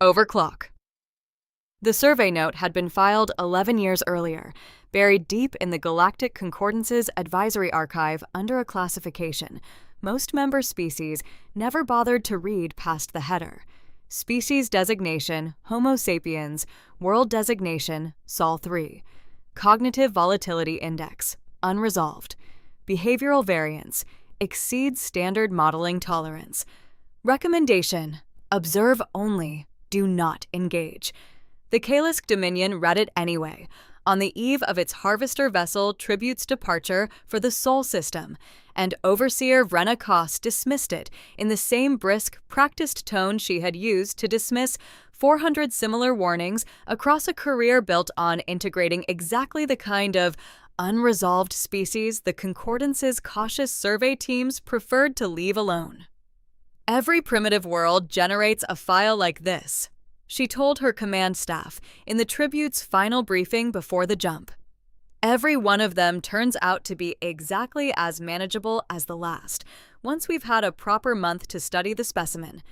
Overclock. The survey note had been filed 11 years earlier, buried deep in the Galactic Concordance's advisory archive under a classification most member species never bothered to read past the header. Species designation, Homo sapiens, world designation, Sol 3. Cognitive volatility index, unresolved. Behavioral variance, exceeds standard modeling tolerance. Recommendation, observe only, do not engage. The Kaelisk Dominion read it anyway, on the eve of its harvester vessel Tribute's departure for the Sol system, and Overseer Vrenna Koss dismissed it in the same brisk, practiced tone she had used to dismiss 400 similar warnings across a career built on integrating exactly the kind of unresolved species the Concordance's cautious survey teams preferred to leave alone. Every primitive world generates a file like this, she told her command staff in the Tribute's final briefing before the jump. Every one of them turns out to be exactly as manageable as the last, once we've had a proper month to study the specimen.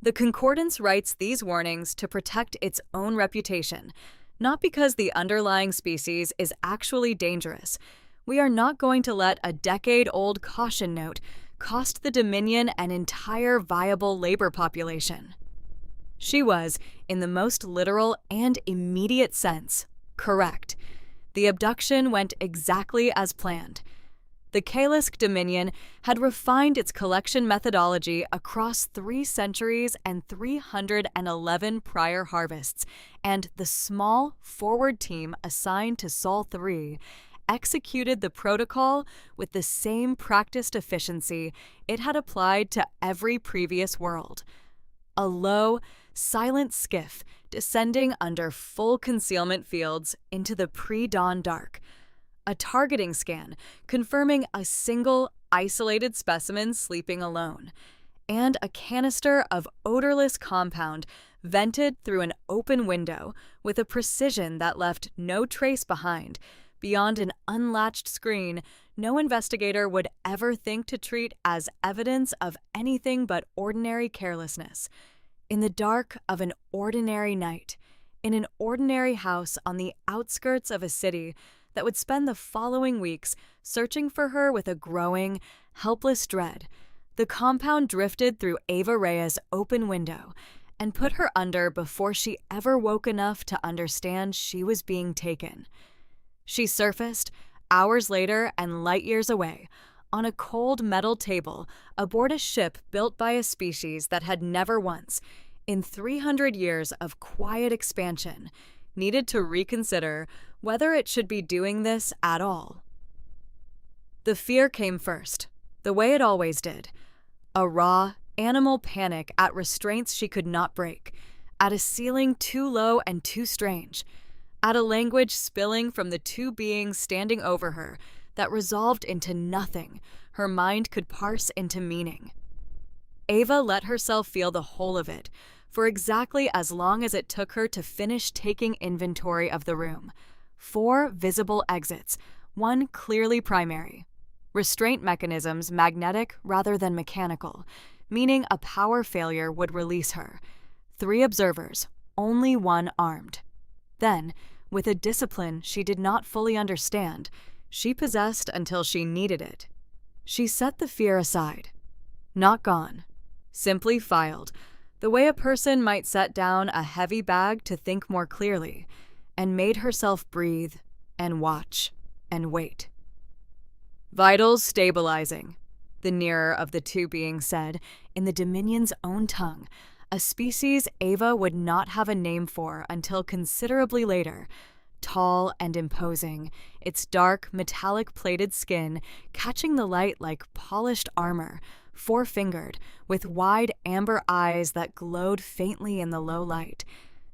The Concordance writes these warnings to protect its own reputation, not because the underlying species is actually dangerous. We are not going to let a decade-old caution note cost the Dominion an entire viable labor population. She was, in the most literal and immediate sense, correct. The abduction went exactly as planned. The Kaelisk Dominion had refined its collection methodology across 3 centuries and 311 prior harvests, and the small, forward team assigned to Sol 3 executed the protocol with the same practiced efficiency it had applied to every previous world. A low, silent skiff descending under full concealment fields into the pre-dawn dark. A targeting scan confirming a single, isolated specimen sleeping alone. And a canister of odorless compound vented through an open window with a precision that left no trace behind, beyond an unlatched screen no investigator would ever think to treat as evidence of anything but ordinary carelessness. In the dark of an ordinary night, in an ordinary house on the outskirts of a city that would spend the following weeks searching for her with a growing, helpless dread, the compound drifted through Ava Reyes' open window and put her under before she ever woke enough to understand she was being taken. She surfaced, hours later and light years away, on a cold metal table aboard a ship built by a species that had never once, in 300 years of quiet expansion, needed to reconsider whether it should be doing this at all. The fear came first, the way it always did. A raw, animal panic at restraints she could not break, at a ceiling too low and too strange, at a language spilling from the 2 beings standing over her that resolved into nothing her mind could parse into meaning. Ava let herself feel the whole of it, for exactly as long as it took her to finish taking inventory of the room. 4 visible exits, 1 clearly primary. Restraint mechanisms magnetic rather than mechanical, meaning a power failure would release her. 3 observers, only 1 armed. Then, with a discipline she did not fully understand, she possessed until she needed it. She set the fear aside. Not gone. Simply filed, the way a person might set down a heavy bag to think more clearly, and made herself breathe, and watch, and wait. Vitals stabilizing, the nearer of the 2 beings said, in the Dominion's own tongue, a species Ava would not have a name for until considerably later. Tall and imposing, its dark, metallic-plated skin catching the light like polished armor, 4-fingered, with wide amber eyes that glowed faintly in the low light.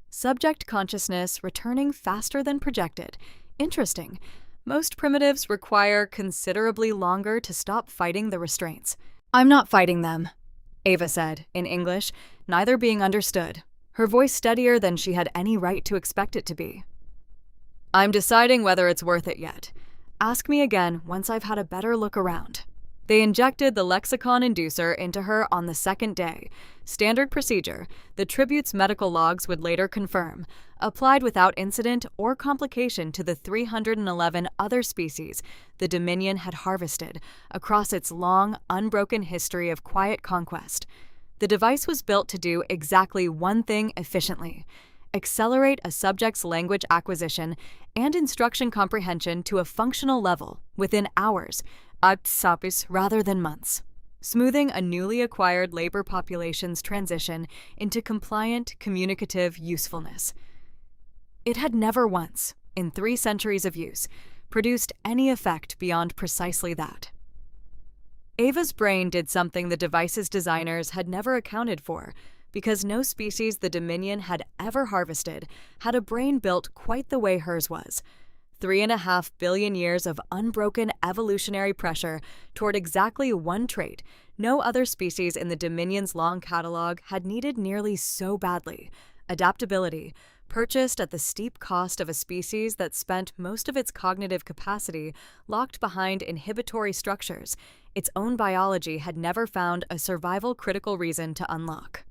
Subject consciousness returning faster than projected. Interesting. Most primitives require considerably longer to stop fighting the restraints. "I'm not fighting them," Ava said, in English, neither being understood, her voice steadier than she had any right to expect it to be. "I'm deciding whether it's worth it yet. Ask me again once I've had a better look around." They injected the lexicon inducer into her on the second day. Standard procedure, the tribute's medical logs would later confirm, applied without incident or complication to the 311 other species the Dominion had harvested across its long, unbroken history of quiet conquest. The device was built to do exactly one thing efficiently: accelerate a subject's language acquisition and instruction comprehension to a functional level within hours, rather than months, smoothing a newly acquired labor population's transition into compliant, communicative usefulness. It had never once, in 3 centuries of use, produced any effect beyond precisely that. Ava's brain did something the device's designers had never accounted for, because no species the Dominion had ever harvested had a brain built quite the way hers was. 3.5 billion years of unbroken evolutionary pressure toward exactly one trait no other species in the Dominion's long catalog had needed nearly so badly: adaptability, purchased at the steep cost of a species that spent most of its cognitive capacity locked behind inhibitory structures its own biology had never found a survival-critical reason to unlock.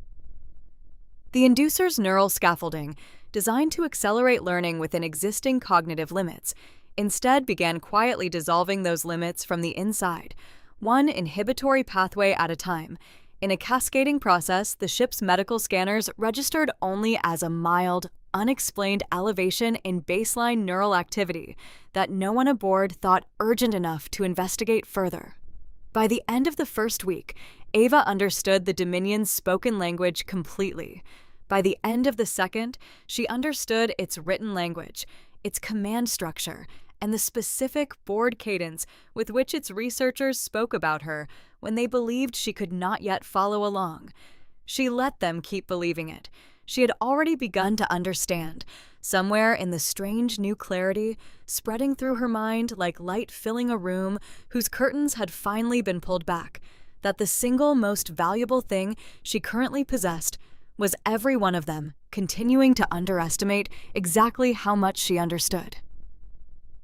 The inducer's neural scaffolding, designed to accelerate learning within existing cognitive limits, instead began quietly dissolving those limits from the inside, one inhibitory pathway at a time. In a cascading process, the ship's medical scanners registered only as a mild, unexplained elevation in baseline neural activity that no one aboard thought urgent enough to investigate further. By the end of the first week, Ava understood the Dominion's spoken language completely. By the end of the second, she understood its written language, its command structure, and the specific bored cadence with which its researchers spoke about her when they believed she could not yet follow along. She let them keep believing it. She had already begun to understand, somewhere in the strange new clarity, spreading through her mind like light filling a room whose curtains had finally been pulled back, that the single most valuable thing she currently possessed was every one of them continuing to underestimate exactly how much she understood.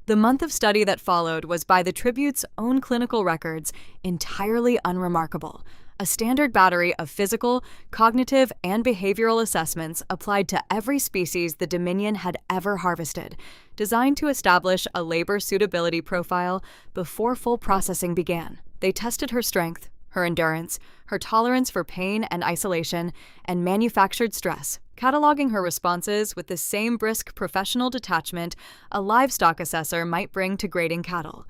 The month of study that followed was, by the tribute's own clinical records, entirely unremarkable. A standard battery of physical, cognitive, and behavioral assessments applied to every species the Dominion had ever harvested, designed to establish a labor suitability profile before full processing began. They tested her strength, her endurance, her tolerance for pain and isolation, and manufactured stress, cataloging her responses with the same brisk professional detachment a livestock assessor might bring to grading cattle.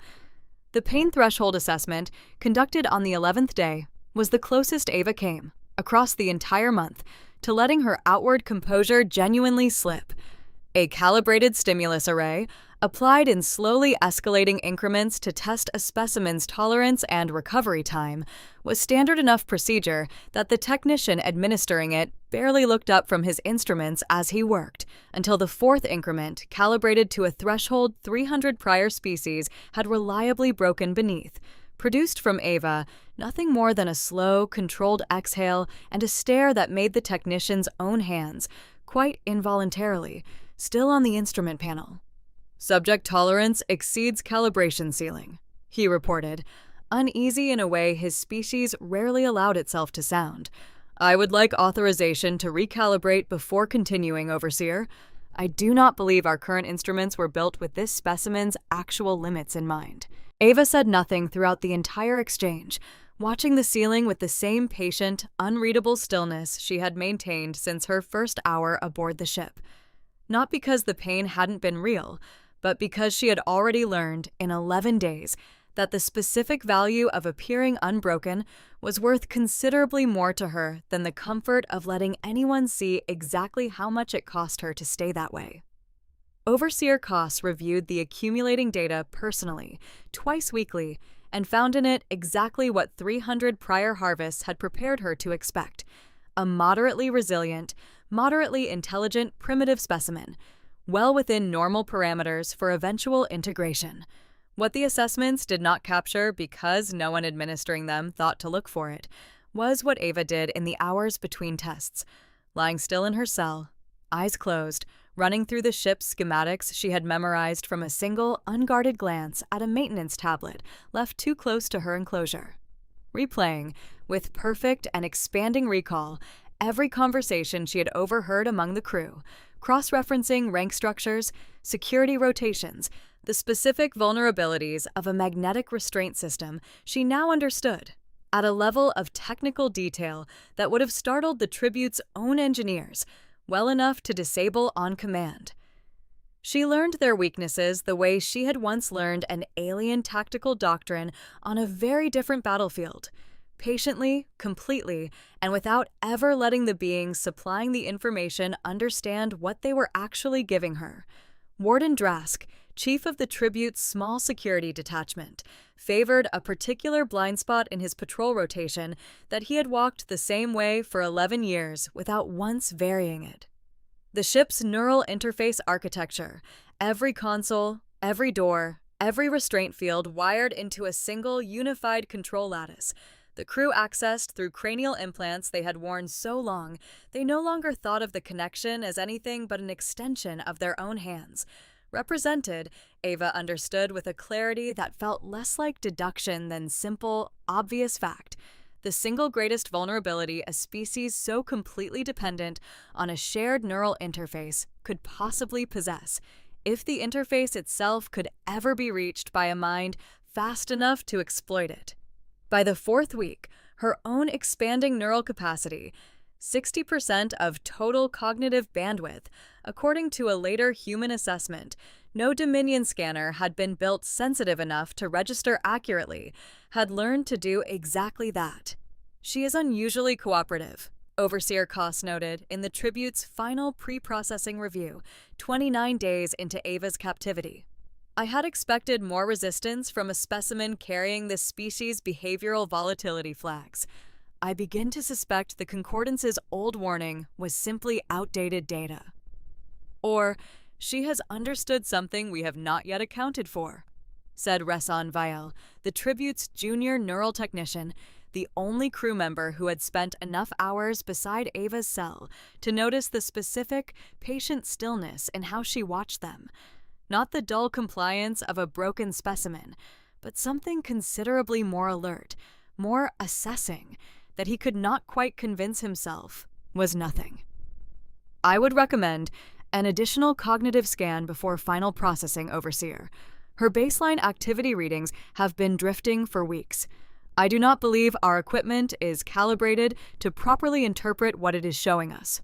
The pain threshold assessment, conducted on the 11th day, was the closest Ava came, across the entire month, to letting her outward composure genuinely slip. A calibrated stimulus array, applied in slowly escalating increments to test a specimen's tolerance and recovery time, was standard enough procedure that the technician administering it barely looked up from his instruments as he worked, until the 4th increment, calibrated to a threshold 300 prior species, had reliably broken beneath. Produced from Ava, nothing more than a slow, controlled exhale and a stare that made the technician's own hands, quite involuntarily, still on the instrument panel. "Subject tolerance exceeds calibration ceiling," he reported, uneasy in a way his species rarely allowed itself to sound. "I would like authorization to recalibrate before continuing, Overseer. I do not believe our current instruments were built with this specimen's actual limits in mind." Ava said nothing throughout the entire exchange, watching the ceiling with the same patient, unreadable stillness she had maintained since her first hour aboard the ship. Not because the pain hadn't been real, but because she had already learned, in 11 days, that the specific value of appearing unbroken was worth considerably more to her than the comfort of letting anyone see exactly how much it cost her to stay that way. Overseer Koss reviewed the accumulating data personally, twice weekly, and found in it exactly what 300 prior harvests had prepared her to expect: a moderately resilient, moderately intelligent primitive specimen, well within normal parameters for eventual integration. What the assessments did not capture, because no one administering them thought to look for it, was what Ava did in the hours between tests, lying still in her cell, eyes closed, running through the ship's schematics she had memorized from a single, unguarded glance at a maintenance tablet left too close to her enclosure. Replaying, with perfect and expanding recall, every conversation she had overheard among the crew, cross-referencing rank structures, security rotations, the specific vulnerabilities of a magnetic restraint system she now understood, at a level of technical detail that would have startled the tribute's own engineers, well enough to disable on command. She learned their weaknesses the way she had once learned an alien tactical doctrine on a very different battlefield, patiently, completely, and without ever letting the beings supplying the information understand what they were actually giving her. Warden Drask, chief of the tribute's small security detachment, favored a particular blind spot in his patrol rotation that he had walked the same way for 11 years without once varying it. The ship's neural interface architecture, every console, every door, every restraint field wired into a single unified control lattice, the crew accessed through cranial implants they had worn so long they no longer thought of the connection as anything but an extension of their own hands, represented, Ava understood with a clarity that felt less like deduction than simple, obvious fact, the single greatest vulnerability a species so completely dependent on a shared neural interface could possibly possess, if the interface itself could ever be reached by a mind fast enough to exploit it. By the 4th week, her own expanding neural capacity, 60% of total cognitive bandwidth, according to a later human assessment, no Dominion scanner had been built sensitive enough to register accurately, had learned to do exactly that. She is unusually cooperative, Overseer Koss noted in the tribute's final pre-processing review, 29 days into Ava's captivity. I had expected more resistance from a specimen carrying this species' behavioral volatility flags. I begin to suspect the Concordance's old warning was simply outdated data. Or, she has understood something we have not yet accounted for, said Resan Vael, the tribute's junior neural technician, the only crew member who had spent enough hours beside Ava's cell to notice the specific, patient stillness in how she watched them. Not the dull compliance of a broken specimen, but something considerably more alert, more assessing, that he could not quite convince himself was nothing. I would recommend an additional cognitive scan before final processing, Overseer. Her baseline activity readings have been drifting for weeks. I do not believe our equipment is calibrated to properly interpret what it is showing us.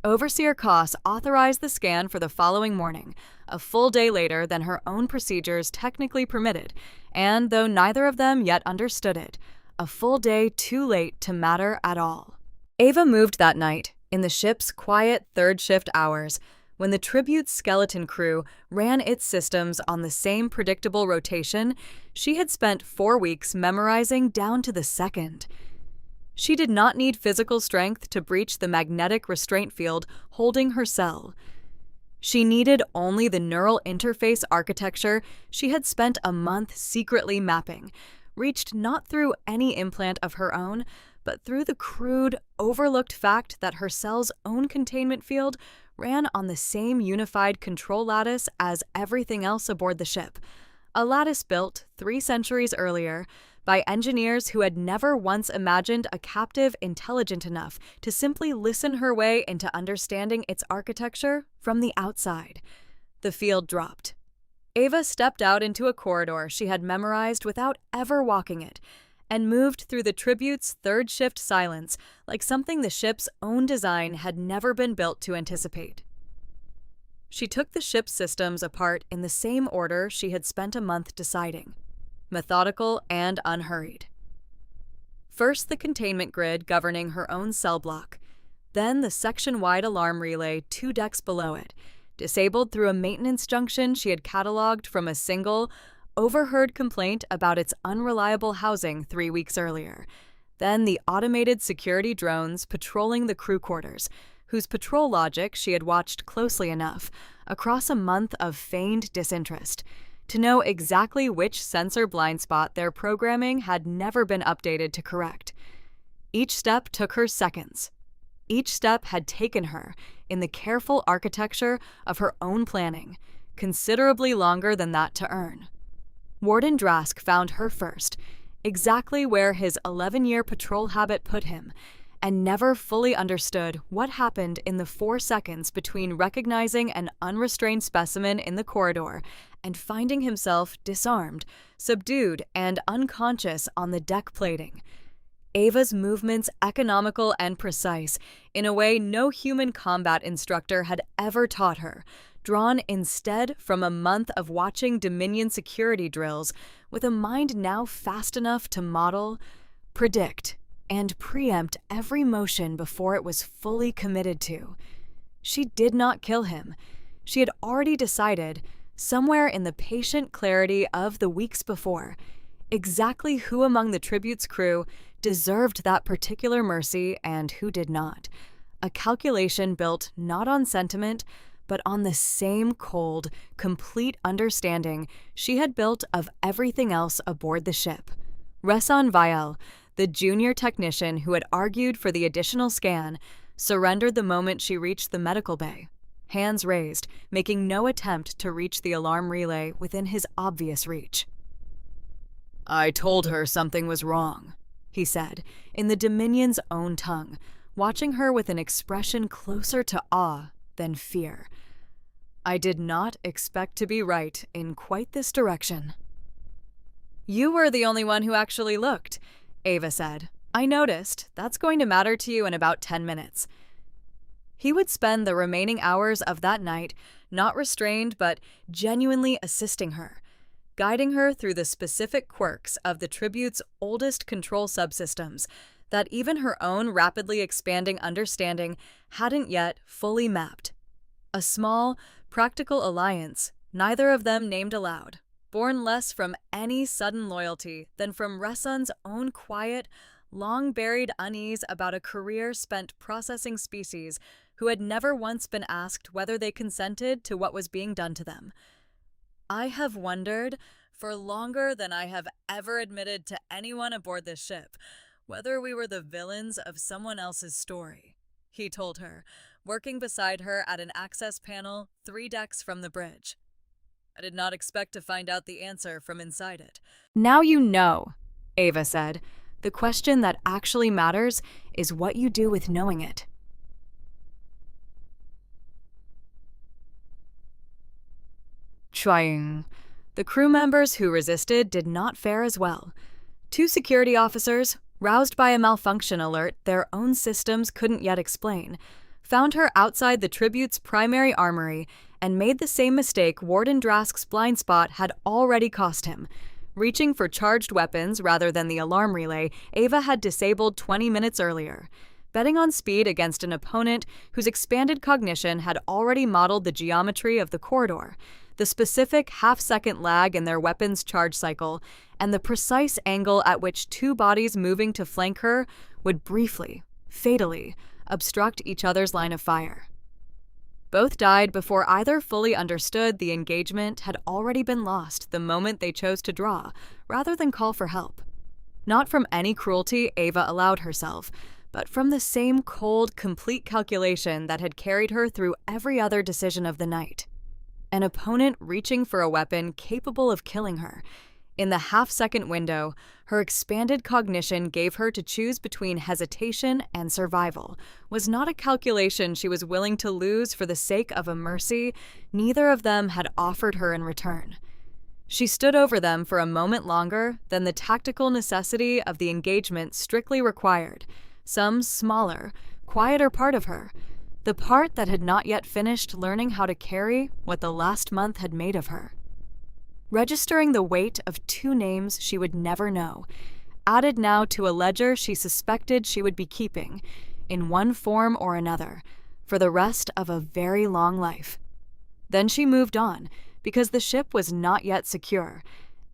Overseer Koss authorized the scan for the following morning, a full day later than her own procedures technically permitted, and though neither of them yet understood it, a full day too late to matter at all. Ava moved that night, in the ship's quiet third-shift hours, when the tribute's skeleton crew ran its systems on the same predictable rotation she had spent 4 weeks memorizing down to the second. She did not need physical strength to breach the magnetic restraint field holding her cell. She needed only the neural interface architecture she had spent a month secretly mapping, reached not through any implant of her own, but through the crude, overlooked fact that her cell's own containment field ran on the same unified control lattice as everything else aboard the ship, a lattice built 3 centuries earlier by engineers who had never once imagined a captive intelligent enough to simply listen her way into understanding its architecture from the outside. The field dropped. Ava stepped out into a corridor she had memorized without ever walking it, and moved through the tribute's third-shift silence like something the ship's own design had never been built to anticipate. She took the ship's systems apart in the same order she had spent a month deciding, methodical and unhurried. First the containment grid governing her own cell block, then the section-wide alarm relay 2 decks below it, disabled through a maintenance junction she had cataloged from a single, overheard complaint about its unreliable housing 3 weeks earlier, then the automated security drones patrolling the crew quarters, whose patrol logic she had watched closely enough, across a month of feigned disinterest, to know exactly which sensor blind spot their programming had never been updated to correct. Each step took her seconds. Each step had taken her, in the careful architecture of her own planning, considerably longer than that to earn. Warden Drask found her first, exactly where his 11-year patrol habit put him, and never fully understood what happened in the 4 seconds between recognizing an unrestrained specimen in the corridor and finding himself disarmed, subdued, and unconscious on the deck plating. Ava's movements economical and precise in a way no human combat instructor had ever taught her, drawn instead from a month of watching Dominion security drills with a mind now fast enough to model, predict, and preempt every motion before it was fully committed to. She did not kill him. She had already decided, somewhere in the patient clarity of the weeks before, exactly who among the tribute's crew deserved that particular mercy and who did not. A calculation built not on sentiment, but on the same cold, complete understanding she had built of everything else aboard the ship. Resan Vial, the junior technician who had argued for the additional scan, surrendered the moment she reached the medical bay, hands raised, making no attempt to reach the alarm relay within his obvious reach. "I told her something was wrong," he said, in the Dominion's own tongue, watching her with an expression closer to awe than fear. "I did not expect to be right in quite this direction." "You were the only one who actually looked," Ava said. "I noticed. That's going to matter to you in about 10 minutes. He would spend the remaining hours of that night not restrained but genuinely assisting her, guiding her through the specific quirks of the tribute's oldest control subsystems that even her own rapidly expanding understanding hadn't yet fully mapped. A small, practical alliance, neither of them named aloud, born less from any sudden loyalty than from Resan's own quiet, long-buried unease about a career spent processing species who had never once been asked whether they consented to what was being done to them. "I have wondered, for longer than I have ever admitted to anyone aboard this ship, whether we were the villains of someone else's story," he told her, working beside her at an access panel 3 decks from the bridge. "I did not expect to find out the answer from inside it." "Now you know," Ava said. "The question that actually matters is what you do with knowing it." Trying. The crew members who resisted did not fare as well. 2 security officers, roused by a malfunction alert their own systems couldn't yet explain, found her outside the tribute's primary armory and made the same mistake Warden Drask's blind spot had already cost him. Reaching for charged weapons rather than the alarm relay Ava had disabled 20 minutes earlier, betting on speed against an opponent whose expanded cognition had already modeled the geometry of the corridor, the specific half-second lag in their weapon's charge cycle, and the precise angle at which 2 bodies moving to flank her would briefly, fatally, obstruct each other's line of fire. Both died before either fully understood the engagement had already been lost the moment they chose to draw, rather than call for help. Not from any cruelty Ava allowed herself, but from the same cold, complete calculation that had carried her through every other decision of the night. An opponent reaching for a weapon capable of killing her. In the half-second window, her expanded cognition gave her to choose between hesitation and survival, was not a calculation she was willing to lose for the sake of a mercy neither of them had offered her in return. She stood over them for a moment longer than the tactical necessity of the engagement strictly required, some smaller, quieter part of her, the part that had not yet finished learning how to carry what the last month had made of her. Registering the weight of 2 names she would never know, added now to a ledger she suspected she would be keeping, in one form or another, for the rest of a very long life. Then she moved on, because the ship was not yet secure,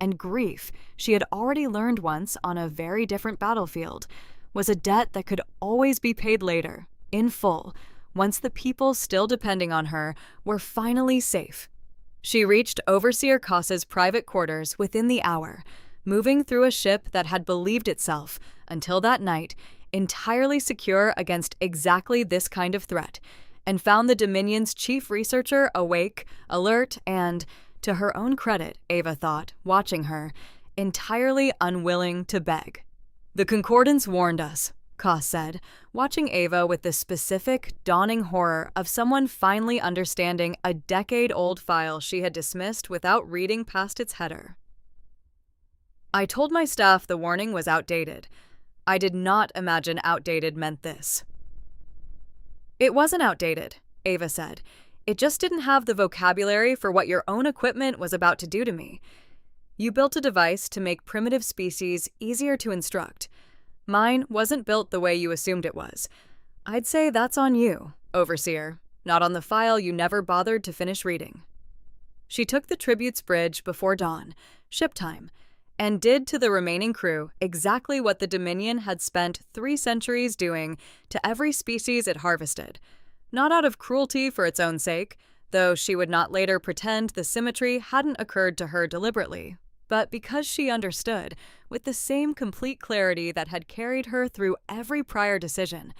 and grief, she had already learned once on a very different battlefield, was a debt that could always be paid later, in full, once the people still depending on her were finally safe. She reached Overseer Koss's private quarters within the hour, moving through a ship that had believed itself, until that night, entirely secure against exactly this kind of threat, and found the Dominion's chief researcher awake, alert, and, to her own credit, Ava thought, watching her, entirely unwilling to beg. "The Concordance warned us," Koss said, watching Ava with the specific, dawning horror of someone finally understanding a decade-old file she had dismissed without reading past its header. "I told my staff the warning was outdated. I did not imagine outdated meant this." "It wasn't outdated," Ava said. "It just didn't have the vocabulary for what your own equipment was about to do to me. You built a device to make primitive species easier to instruct. Mine wasn't built the way you assumed it was. I'd say that's on you, Overseer, not on the file you never bothered to finish reading." She took the tribute's bridge before dawn, ship time, and did to the remaining crew exactly what the Dominion had spent 3 centuries doing to every species it harvested, not out of cruelty for its own sake, though she would not later pretend the symmetry hadn't occurred to her deliberately, but because she understood, with the same complete clarity that had carried her through every prior decision,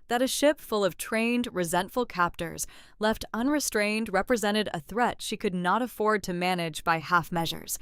that a ship full of trained, resentful captors left unrestrained represented a threat she could not afford to manage by half measures.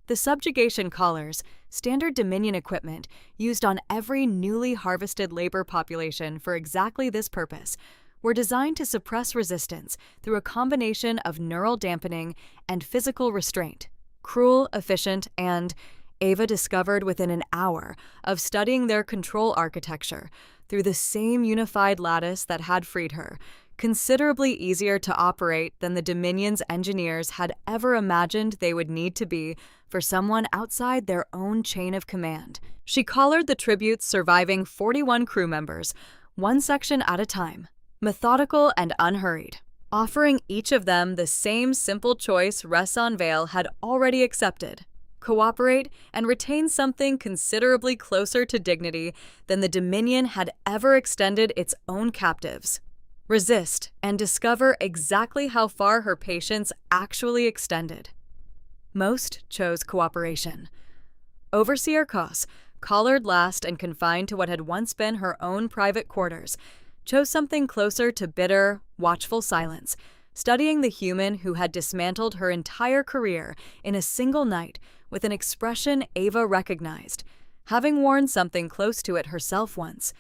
The subjugation collars, standard Dominion equipment used on every newly harvested labor population for exactly this purpose, were designed to suppress resistance through a combination of neural dampening and physical restraint. Cruel, efficient, and, Ava discovered within an hour of studying their control architecture through the same unified lattice that had freed her, considerably easier to operate than the Dominion's engineers had ever imagined they would need to be for someone outside their own chain of command. She collared the tribute's surviving 41 crew members, one section at a time, methodical and unhurried, offering each of them the same simple choice Resson Vale had already accepted: cooperate and retain something considerably closer to dignity than the Dominion had ever extended its own captives. Resist and discover exactly how far her patience actually extended. Most chose cooperation. Overseer Koss, collared last and confined to what had once been her own private quarters, chose something closer to bitter, watchful silence, studying the human who had dismantled her entire career in a single night with an expression Ava recognized, having worn something close to it herself once,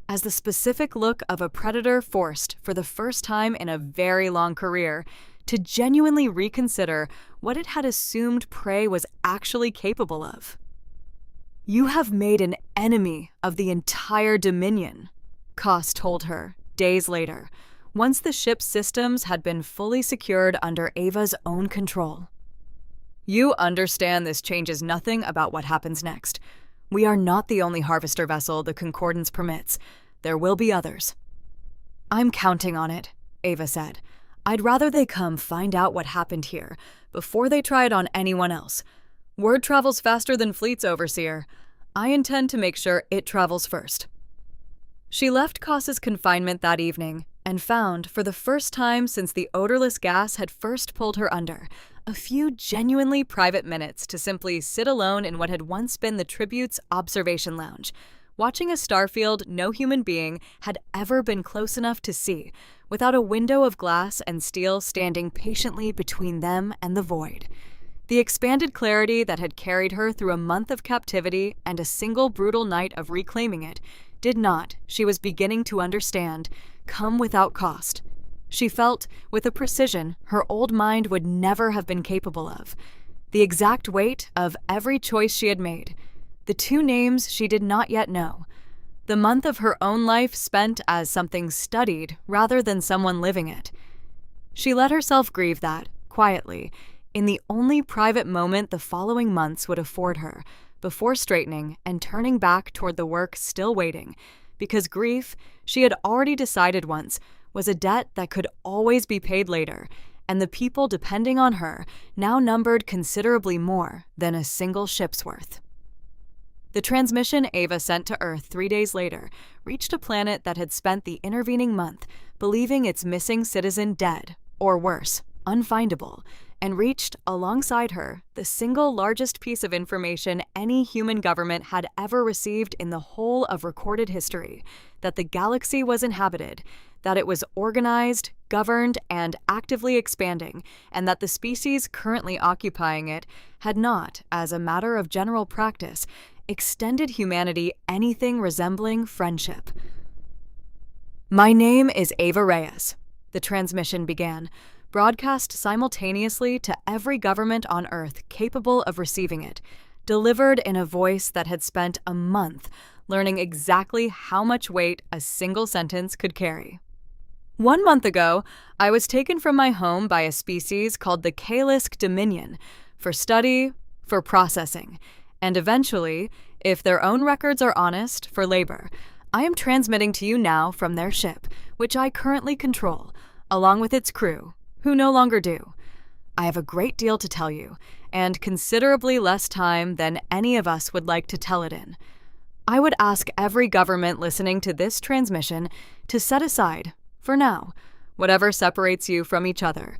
as the specific look of a predator forced, for the first time in a very long career, to genuinely reconsider what it had assumed prey was actually capable of. "You have made an enemy of the entire Dominion," Koss told her, days later, once the ship's systems had been fully secured under Ava's own control. "You understand this changes nothing about what happens next. We are not the only harvester vessel the Concordance permits. There will be others." "I'm counting on it," Ava said. "I'd rather they come find out what happened here before they try it on anyone else. Word travels faster than fleets, Overseer. I intend to make sure it travels first." She left Koss's confinement that evening and found, for the first time since the odorless gas had first pulled her under, a few genuinely private minutes to simply sit alone in what had once been the tribute's observation lounge, watching a starfield no human being had ever been close enough to see, without a window of glass and steel standing patiently between them and the void. The expanded clarity that had carried her through a month of captivity and a single brutal night of reclaiming it did not, she was beginning to understand, come without cost. She felt, with a precision her old mind would never have been capable of, the exact weight of every choice she had made, the 2 names she did not yet know, the month of her own life spent as something studied rather than someone living it. She let herself grieve that, quietly, in the only private moment the following months would afford her, before straightening and turning back toward the work still waiting, because grief, she had already decided once, was a debt that could always be paid later, and the people depending on her now numbered considerably more than a single ship's worth. The transmission Ava sent to Earth 3 days later reached a planet that had spent the intervening month believing its missing citizen dead, or worse, unfindable, and reached, alongside her, the single largest piece of information any human government had ever received in the whole of recorded history: that the galaxy was inhabited, that it was organized, governed, and actively expanding, and that the species currently occupying it had not, as a matter of general practice, extended humanity anything resembling friendship. "My name is Ava Reyes," the transmission began, broadcast simultaneously to every government on Earth capable of receiving it, delivered in a voice that had spent a month learning exactly how much weight a single sentence could carry. "1 month ago, I was taken from my home by a species called the Kaelisk Dominion for study, for processing, and eventually, if their own records are honest, for labor. I am transmitting to you now from their ship, which I currently control, along with its crew, who no longer do. I have a great deal to tell you, and considerably less time than any of us would like to tell it in. I would ask every government listening to this transmission to set aside, for now, whatever separates you from each other,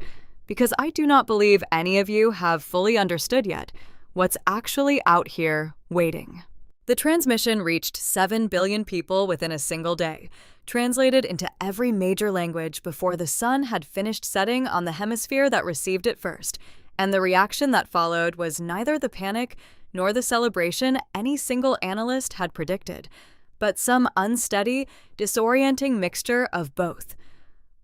because I do not believe any of you have fully understood yet what's actually out here waiting." The transmission reached 7 billion people within a single day, translated into every major language before the sun had finished setting on the hemisphere that received it first, and the reaction that followed was neither the panic nor the celebration any single analyst had predicted, but some unsteady, disorienting mixture of both.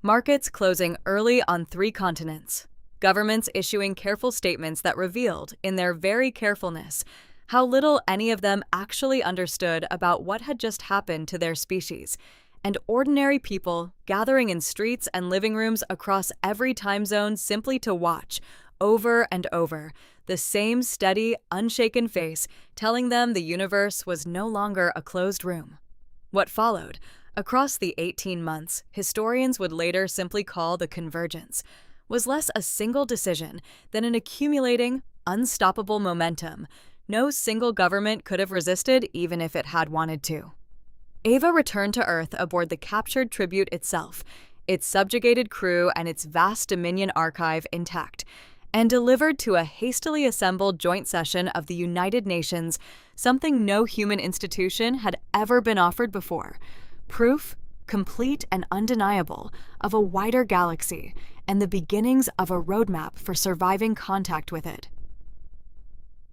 Markets closing early on 3 continents, governments issuing careful statements that revealed, in their very carefulness, how little any of them actually understood about what had just happened to their species, and ordinary people gathering in streets and living rooms across every time zone simply to watch, over and over, the same steady, unshaken face telling them the universe was no longer a closed room. What followed, across the 18 months historians would later simply call the convergence, was less a single decision than an accumulating, unstoppable momentum no single government could have resisted even if it had wanted to. Ava returned to Earth aboard the captured tribute itself, its subjugated crew and its vast Dominion archive intact, and delivered to a hastily assembled joint session of the United Nations something no human institution had ever been offered before: proof, complete and undeniable, of a wider galaxy and the beginnings of a roadmap for surviving contact with it.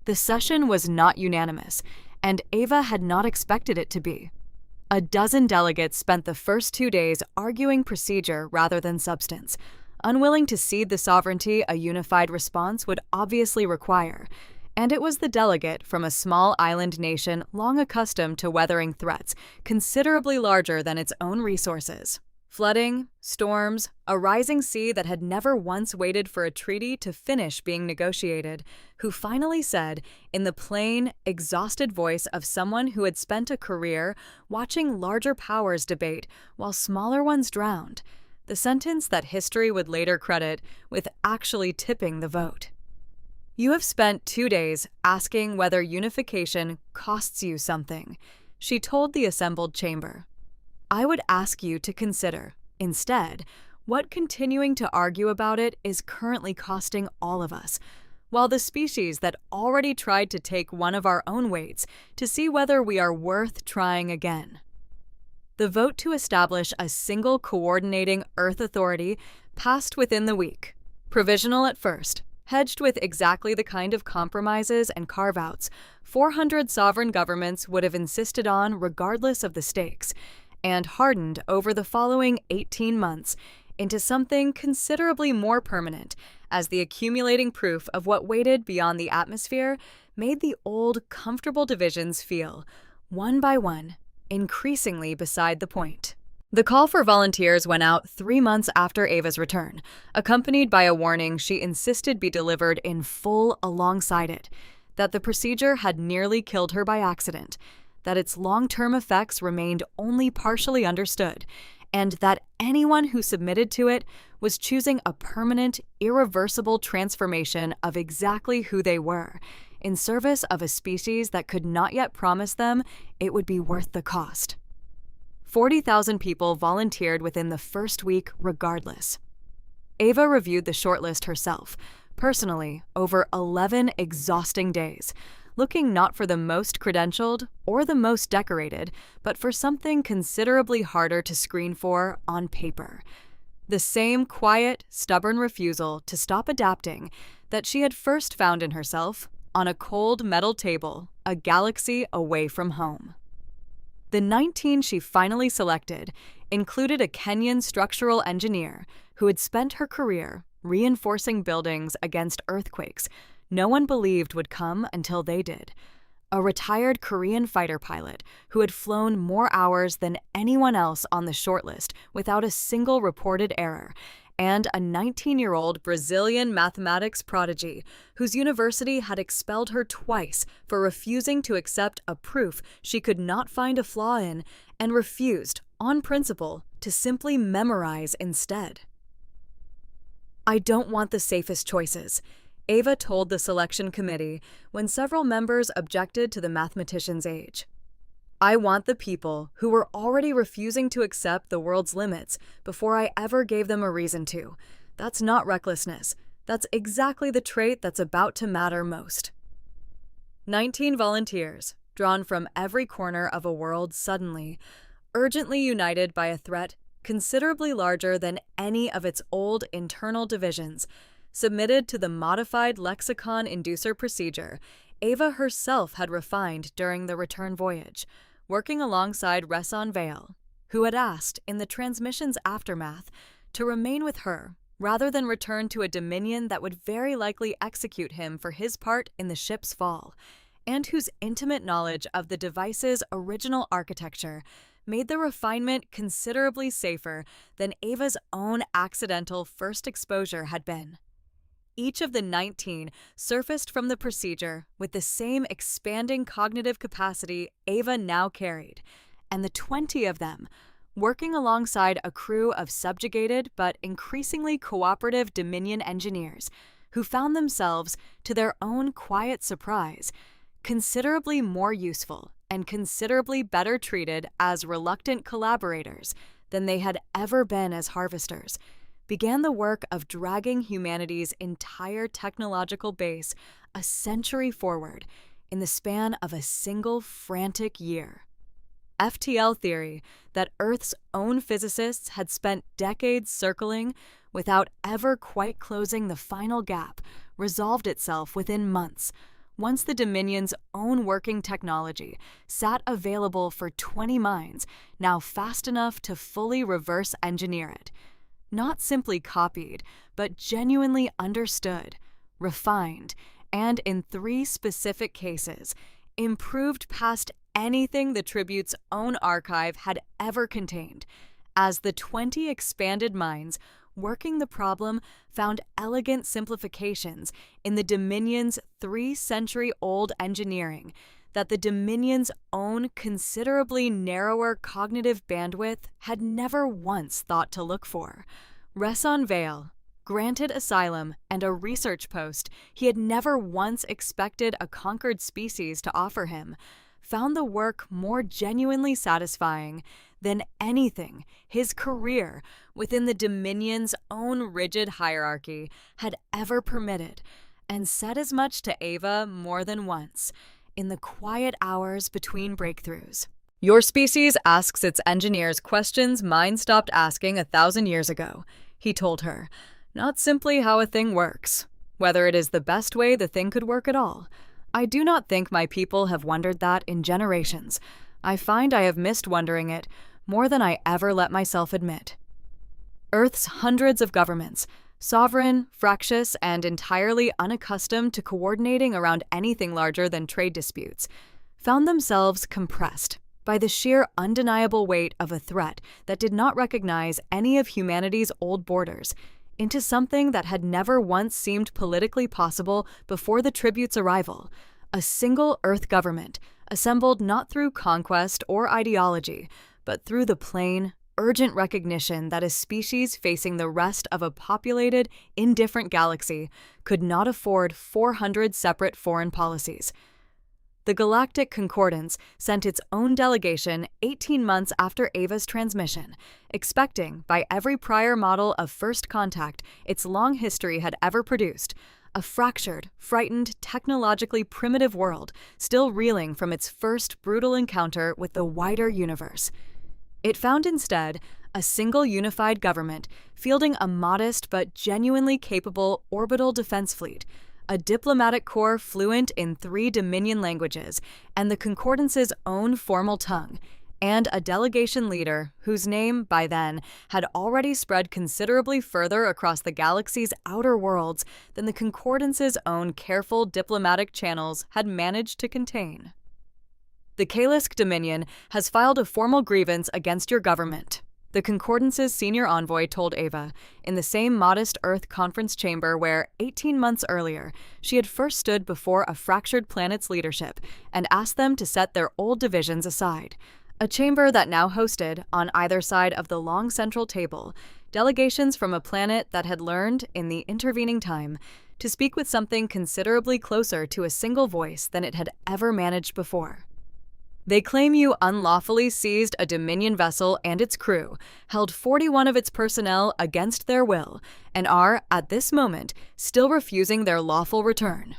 The session was not unanimous, and Ava had not expected it to be. A dozen delegates spent the first 2 days arguing procedure rather than substance, unwilling to cede the sovereignty a unified response would obviously require, and it was the delegate from a small island nation long accustomed to weathering threats considerably larger than its own resources. Flooding, storms, a rising sea that had never once waited for a treaty to finish being negotiated, who finally said, in the plain, exhausted voice of someone who had spent a career watching larger powers debate while smaller ones drowned, the sentence that history would later credit with actually tipping the vote. "You have spent 2 days asking whether unification costs you something," she told the assembled chamber. "I would ask you to consider, instead, what continuing to argue about it is currently costing all of us, while the species that already tried to take one of our own weights to see whether we are worth trying again." The vote to establish a single coordinating Earth authority passed within the week. Provisional at first, hedged with exactly the kind of compromises and carve-outs 400 sovereign governments would have insisted on regardless of the stakes, and hardened over the following 18 months into something considerably more permanent as the accumulating proof of what waited beyond the atmosphere made the old, comfortable divisions feel, one by one, increasingly beside the point. The call for volunteers went out 3 months after Ava's return, accompanied by a warning she insisted be delivered in full alongside it, that the procedure had nearly killed her by accident, that its long-term effects remained only partially understood, and that anyone who submitted to it was choosing a permanent, irreversible transformation of exactly who they were, in service of a species that could not yet promise them it would be worth the cost. 40,000 people volunteered within the first week regardless. Ava reviewed the shortlist herself, personally, over 11 exhausting days, looking not for the most credentialed or the most decorated, but for something considerably harder to screen for on paper. The same quiet, stubborn refusal to stop adapting that she had first found in herself on a cold metal table a galaxy away from home. The 19 she finally selected included a Kenyan structural engineer who had spent her career reinforcing buildings against earthquakes no one believed would come until they did, a retired Korean fighter pilot who had flown more hours than anyone else on the shortlist without a single reported error, and a 19-year-old Brazilian mathematics prodigy whose university had expelled her twice for refusing to accept a proof she could not find a flaw in and refused, on principle, to simply memorize instead. "I don't want the safest choices," Ava told the selection committee when several members objected to the mathematician's age. "I want the people who were already refusing to accept the world's limits before I ever gave them a reason to. That's not recklessness. That's exactly the trait that's about to matter most." 19 volunteers, drawn from every corner of a world suddenly, urgently united by a threat considerably larger than any of its old internal divisions, submitted to the modified lexicon inducer procedure Ava herself had refined during the return voyage, working alongside Reson Vale, who had asked, in the transmission's aftermath, to remain with her rather than return to a Dominion that would very likely execute him for his part in the ship's fall, and whose intimate knowledge of the device's original architecture made the refinement considerably safer than Ava's own accidental first exposure had been. Each of the 19 surfaced from the procedure with the same expanding cognitive capacity Ava now carried, and the 20 of them, working alongside a crew of subjugated but increasingly cooperative Dominion engineers who found themselves, to their own quiet surprise, considerably more useful and considerably better treated as reluctant collaborators than they had ever been as harvesters, began the work of dragging humanity's entire technological base a century forward in the span of a single frantic year. FTL theory that Earth's own physicists had spent decades circling without ever quite closing the final gap resolved itself within months, once the Dominion's own working technology sat available for 20 minds now fast enough to fully reverse engineer it. Not simply copied, but genuinely understood, refined, and in 3 specific cases, improved past anything the Tribute's own archive had ever contained, as the 20 expanded minds working the problem found elegant simplifications in the Dominion's 3-century-old engineering that the Dominion's own considerably narrower cognitive bandwidth had never once thought to look for. Reson Vale, granted asylum and a research post he had never once expected a conquered species to offer him, found the work more genuinely satisfying than anything his career within the Dominion's own rigid hierarchy had ever permitted, and said as much to Ava more than once, in the quiet hours between breakthroughs. "Your species asks its engineers questions mine stopped asking 1,000 years ago," he told her, "not simply how a thing works, whether it is the best way the thing could work at all. I do not think my people have wondered that in generations. I find I have missed wondering it more than I ever let myself admit." Earth's hundreds of governments, sovereign, fractious, and entirely unaccustomed to coordinating around anything larger than trade disputes, found themselves compressed by the sheer undeniable weight of a threat that did not recognize any of humanity's old borders, into something that had never once seemed politically possible before the Tribute's arrival, a single Earth government, assembled not through conquest or ideology, but through the plain, urgent recognition that a species facing the rest of a populated, indifferent galaxy could not afford 400 separate foreign policies. The Galactic Concordance sent its own delegation 18 months after Ava's transmission, expecting, by every prior model of first contact its long history had ever produced, a fractured, frightened, technologically primitive world still reeling from its first brutal encounter with the wider universe. It found instead a single unified government fielding a modest but genuinely capable orbital defense fleet, a diplomatic corps fluent in 3 Dominion languages and the Concordance's own formal tongue, and a delegation leader whose name, by then, had already spread considerably further across the galaxy's outer worlds than the Concordance's own careful diplomatic channels had managed to contain. The Kaelisk Dominion has filed a formal grievance against your government, the Concordance's senior envoy told Ava, in the same modest Earth conference chamber where, 18 months earlier, she had first stood before a fractured planet's leadership and asked them to set their old divisions aside. A chamber that now hosted, on either side of the long central table, delegations from a planet that had learned, in the intervening time, to speak with something considerably closer to a single voice than it had ever managed before. They claim you unlawfully seized a Dominion vessel and its crew, held 41 of its personnel against their will, and are, at this moment, still refusing their lawful return.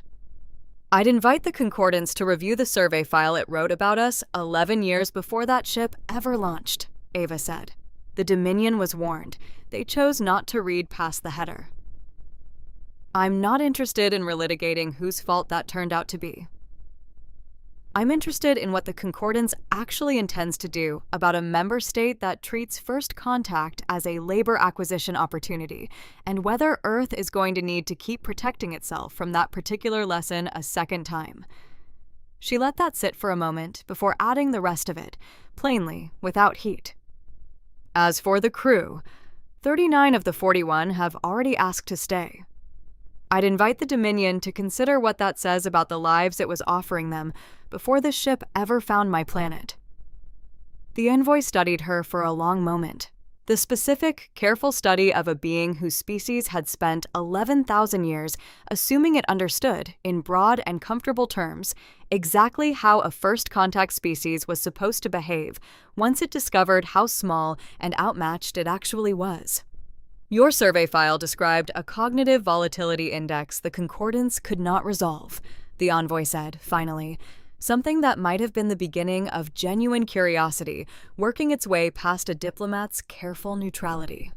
I'd invite the Concordance to review the survey file it wrote about us 11 years before that ship ever launched, Ava said. The Dominion was warned. They chose not to read past the header. I'm not interested in relitigating whose fault that turned out to be. I'm interested in what the Concordance actually intends to do about a member state that treats first contact as a labor acquisition opportunity, and whether Earth is going to need to keep protecting itself from that particular lesson a second time. She let that sit for a moment before adding the rest of it, plainly, without heat. As for the crew, 39 of the 41 have already asked to stay. I'd invite the Dominion to consider what that says about the lives it was offering them before the ship ever found my planet. The envoy studied her for a long moment. The specific, careful study of a being whose species had spent 11,000 years assuming it understood, in broad and comfortable terms, exactly how a first contact species was supposed to behave once it discovered how small and outmatched it actually was. Your survey file described a cognitive volatility index the Concordance could not resolve, the envoy said, finally, something that might have been the beginning of genuine curiosity working its way past a diplomat's careful neutrality.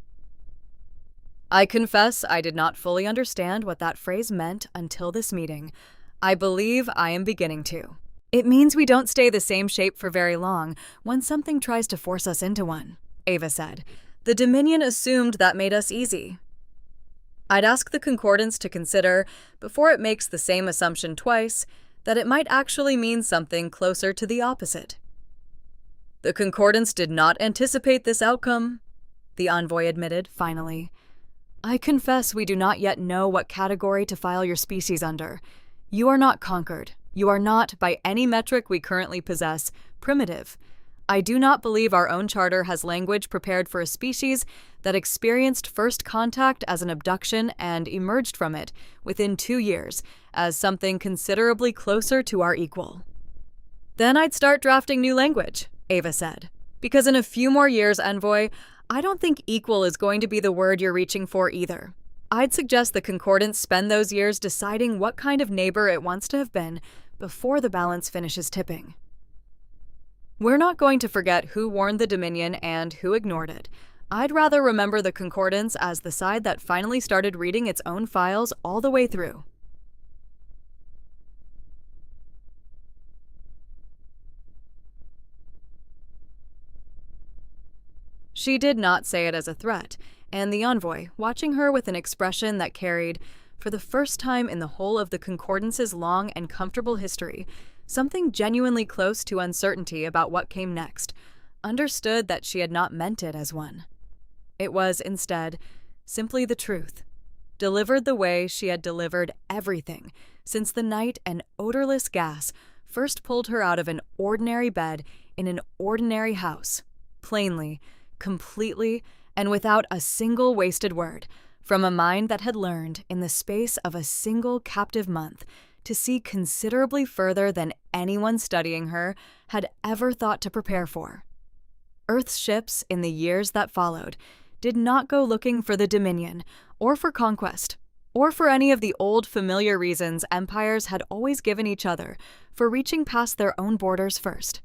I confess I did not fully understand what that phrase meant until this meeting. I believe I am beginning to. It means we don't stay the same shape for very long when something tries to force us into one, Ava said. The Dominion assumed that made us easy. I'd ask the Concordance to consider, before it makes the same assumption twice, that it might actually mean something closer to the opposite. The Concordance did not anticipate this outcome, the envoy admitted, finally. I confess we do not yet know what category to file your species under. You are not conquered. You are not, by any metric we currently possess, primitive. I do not believe our own charter has language prepared for a species that experienced first contact as an abduction and emerged from it, within 2 years, as something considerably closer to our equal. Then I'd start drafting new language, Ava said. Because in a few more years, envoy, I don't think equal is going to be the word you're reaching for either. I'd suggest the Concordance spend those years deciding what kind of neighbor it wants to have been before the balance finishes tipping. We're not going to forget who warned the Dominion and who ignored it. I'd rather remember the Concordance as the side that finally started reading its own files all the way through. She did not say it as a threat, and the envoy, watching her with an expression that carried, for the first time in the whole of the Concordance's long and comfortable history, something genuinely close to uncertainty about what came next, understood that she had not meant it as one. It was, instead, simply the truth, delivered the way she had delivered everything since the night an odorless gas first pulled her out of an ordinary bed in an ordinary house, plainly, completely, and without a single wasted word, from a mind that had learned, in the space of a single captive month, to see considerably further than anyone studying her had ever thought to prepare for. Earth's ships, in the years that followed, did not go looking for the Dominion or for conquest. or for any of the old familiar reasons empires had always given each other for reaching past their own borders first.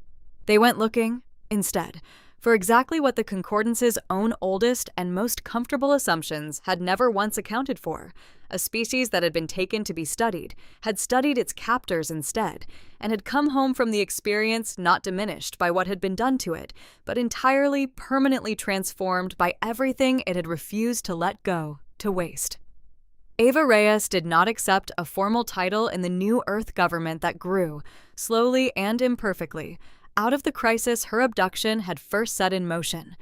They went looking, instead, for exactly what the Concordance's own oldest and most comfortable assumptions had never once accounted for. A species that had been taken to be studied had studied its captors instead, and had come home from the experience not diminished by what had been done to it, but entirely, permanently transformed by everything it had refused to let go, to waste. Ava Reyes did not accept a formal title in the new Earth government that grew, slowly and imperfectly, out of the crisis her abduction had first set in motion.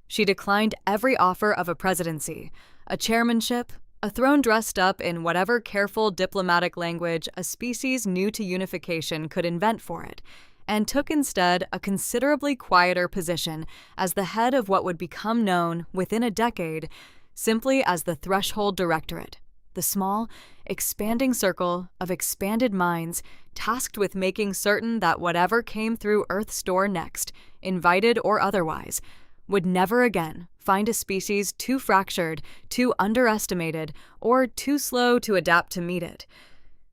She declined every offer of a presidency, a chairmanship, a throne dressed up in whatever careful diplomatic language a species new to unification could invent for it, and took instead a considerably quieter position as the head of what would become known, within a decade, simply as the Threshold Directorate, the small, expanding circle of expanded minds tasked with making certain that whatever came through Earth's door next, invited or otherwise, would never again find a species too fractured, too underestimated, or too slow to adapt to meet it.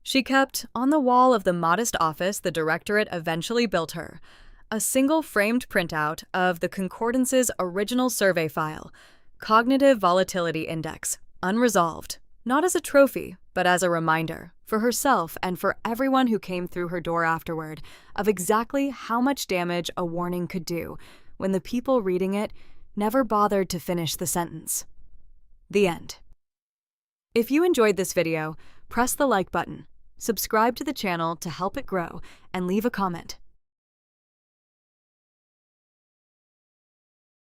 She kept, on the wall of the modest office the Directorate eventually built her, a single framed printout of the Concordance's original survey file, Cognitive Volatility Index, Unresolved, not as a trophy, but as a reminder, for herself and for everyone who came through her door afterward, of exactly how much damage a warning could do when the people reading it never bothered to finish the sentence. The end. If you enjoyed this video, press the like button, subscribe to the channel to help it grow, and leave a comment.